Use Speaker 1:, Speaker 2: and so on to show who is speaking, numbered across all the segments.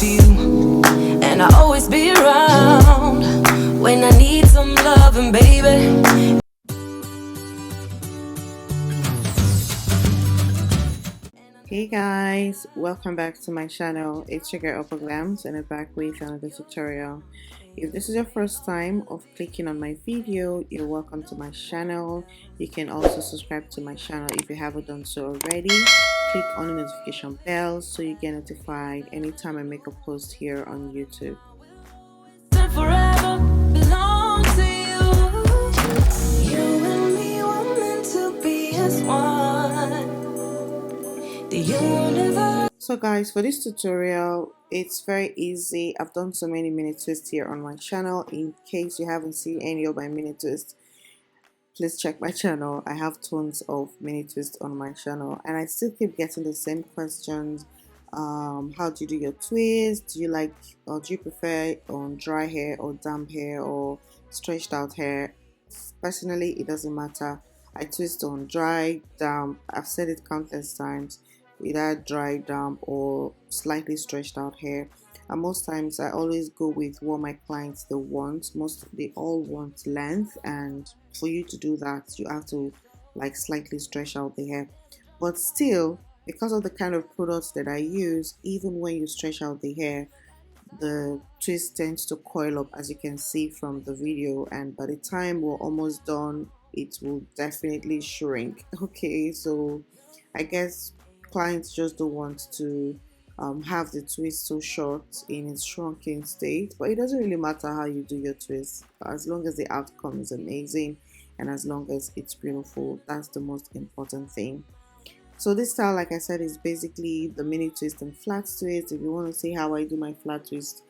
Speaker 1: for you, and I'll always be around when I need some loving, baby.
Speaker 2: Hey guys, welcome back to my channel. It's your girl Opaglamz and I'm back with another tutorial. If this is your first time of clicking on my video, you're welcome to my channel. You can also subscribe to my channel if you haven't done so already. Click on the notification bell so you get notified anytime I make a post here on YouTube.
Speaker 1: Forever belong to you. You and me were meant to be as one. The universe.
Speaker 2: So guys, for this tutorial, it's very easy. I've done so many mini twists here on my channel. In case you haven't seen any of my mini twists, please check my channel. I have tons of mini twists on my channel and I still keep getting the same questions. How do you do your twist? Do you like, or do you prefer on dry hair or damp hair or stretched out hair? Personally, it doesn't matter. I twist on dry, damp. I've said it countless times, either dry, damp or slightly stretched out hair. And most times I always go with what my clients they want. They all want length, and for you to do that you have to like slightly stretch out the hair. But still, because of the kind of products that I use, even when you stretch out the hair, the twist tends to coil up, as you can see from the video, and by the time we're almost done it will definitely shrink. Okay, so I guess clients just don't want to have the twist so short in its shrunken state, but it doesn't really matter how you do your twist, as long as the outcome is amazing and as long as it's beautiful. That's the most important thing. So this style, like I said, is basically the mini twist and flat twist. If you want to see how I do my flat twist,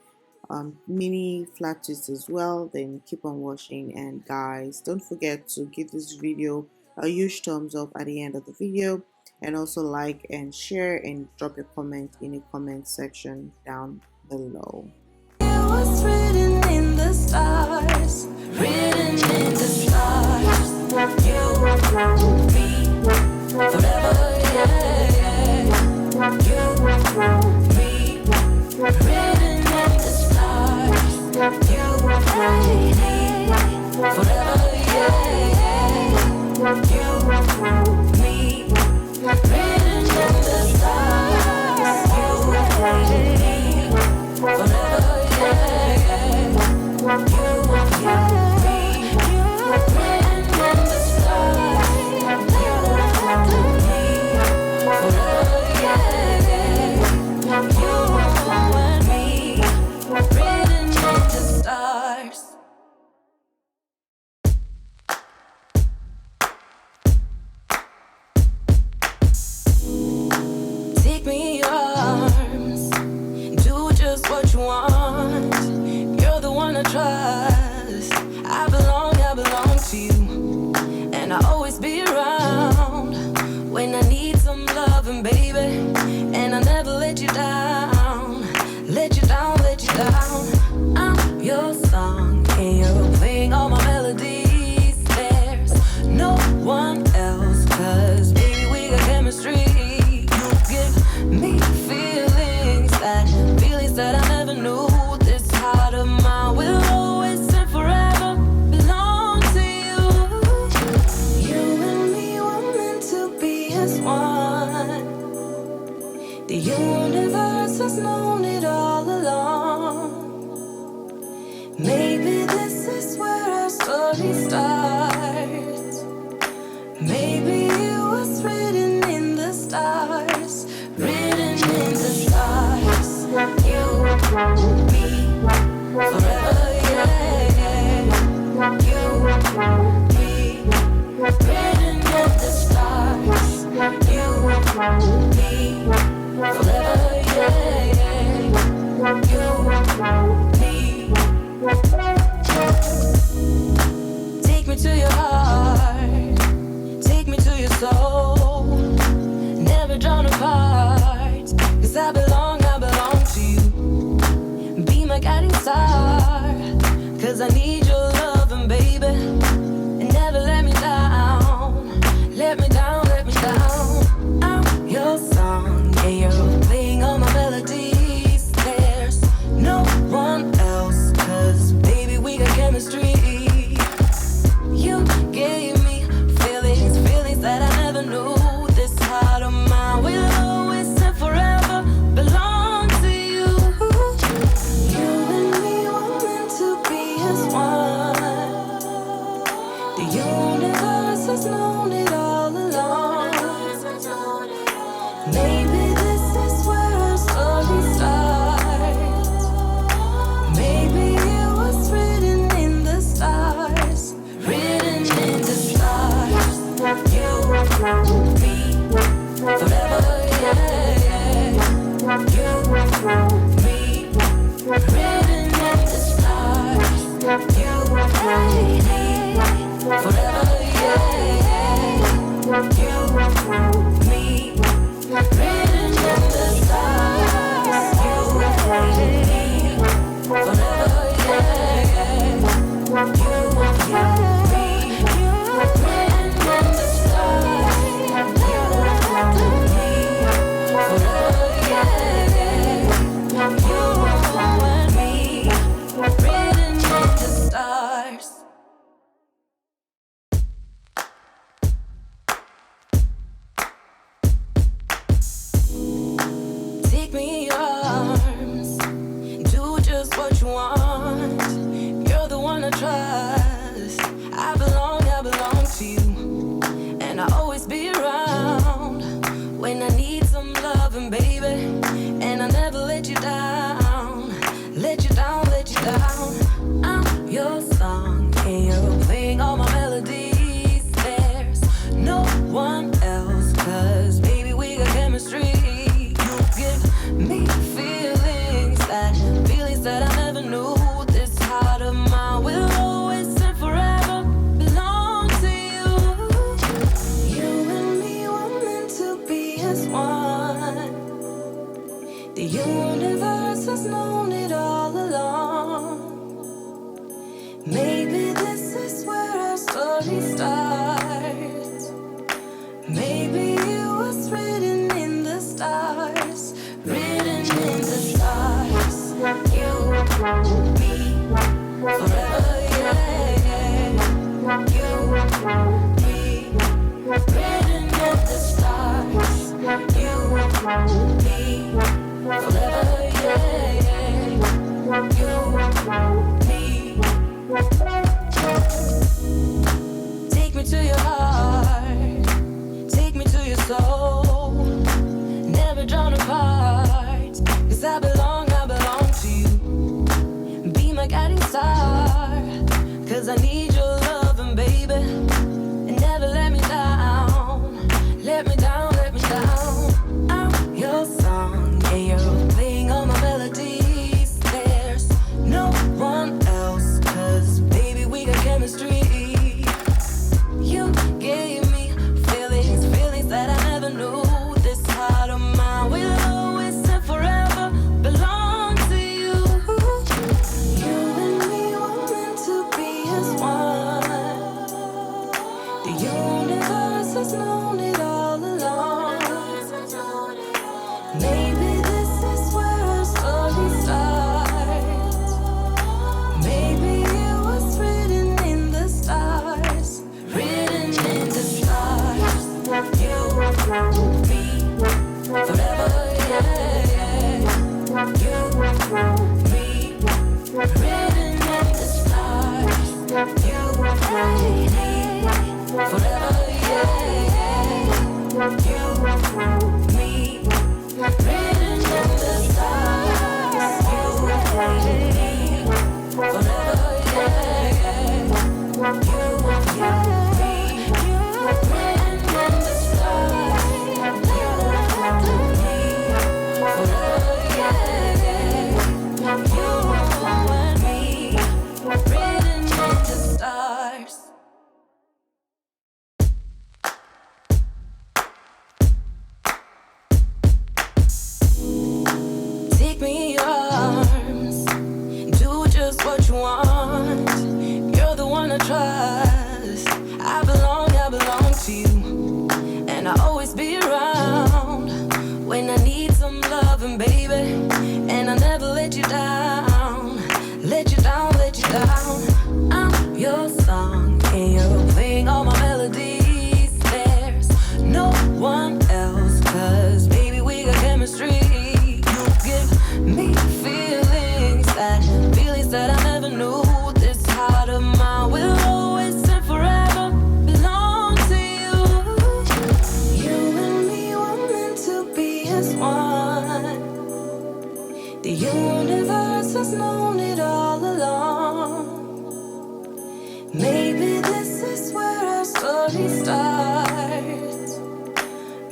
Speaker 2: mini flat twist as well, then keep on watching. And guys, don't forget to give this video a huge thumbs up at the end of the video, and also like and share and drop your comment in the comment section down below.
Speaker 1: It was written in the stars, written in the stars. You, me, forever. has known it all along. Maybe this is where our story starts. Maybe it was written in the stars, written in the stars. You, me, forever, yeah. You, me, written in the stars. You, me, forever, yeah. You, me. Take me to your heart, take me to your soul. Never drawn apart, 'cause I belong to you. Be my guiding star, 'cause I need your loving, baby. And never let me down, let me down, let me down. I'm your song, yeah, you're playing all my melodies. There's no one else, 'cause baby we got chemistry. You gave me feelings, feelings that I never knew. This heart of mine will always and forever belong to you. You and me were meant to be as one. The universe has known it all along. Maybe this is where our story starts. Maybe it was written in the stars, written in the stars. You, me, forever, yeah. You, me, written in the stars. You, me, forever, yeah. You, me, written in the stars. You, me, forever, yeah. You, me, written in the stars. You, me, forever, yeah. You and me, written in the stars. Take me in your arms, do just what you want. You're the one I trust. I belong to you. And I'll always be around when I need some loving, baby. And I'll never let you down, let you down, let you down. I'm your song, and you're playing all my melodies. There's no one else, 'cause baby we got chemistry. You give me feelings that I never knew. This heart of mine will always and forever belong to you. You and me were meant to be as one. The universe has known it all along. Maybe this is where our story starts.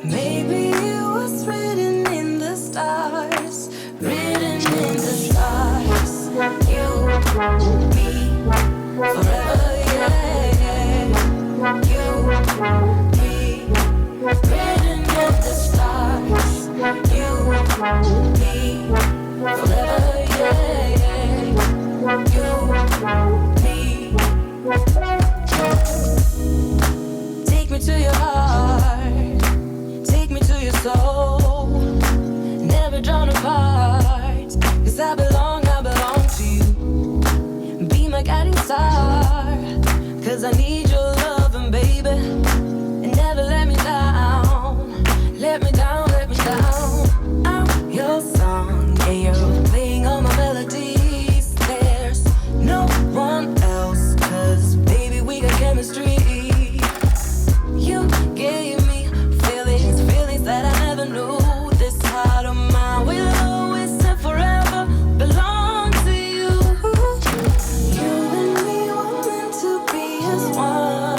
Speaker 1: Maybe it was written in the stars, written in the stars. You, me, forever, yeah. You, me, written in the stars. You, me, forever, yeah. You, me. Take me to your heart, take me to your soul. Never drawn apart, 'cause I belong to you. Be my guiding star, 'cause I need your loving, baby. And never let me down, let me down, let me down. I'm your song, yeah, you're playing all my melodies. There's no one else, 'cause baby we got chemistry. You gave me feelings, feelings that I never knew. This heart of mine will always and forever belong to you. You and me were meant to be as one.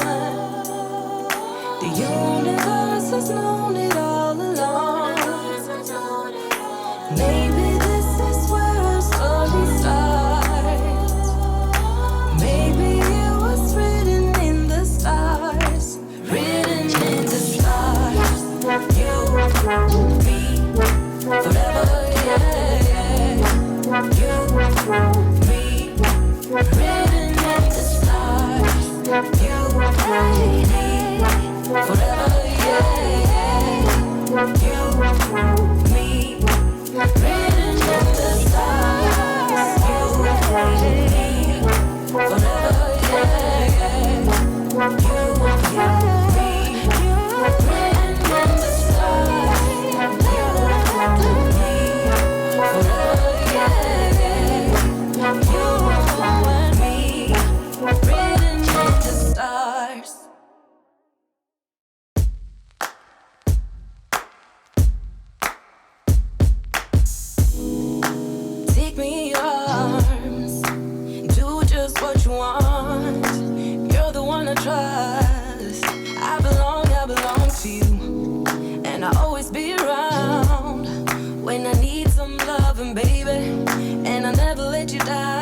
Speaker 1: loving, baby, and I'll never let you down.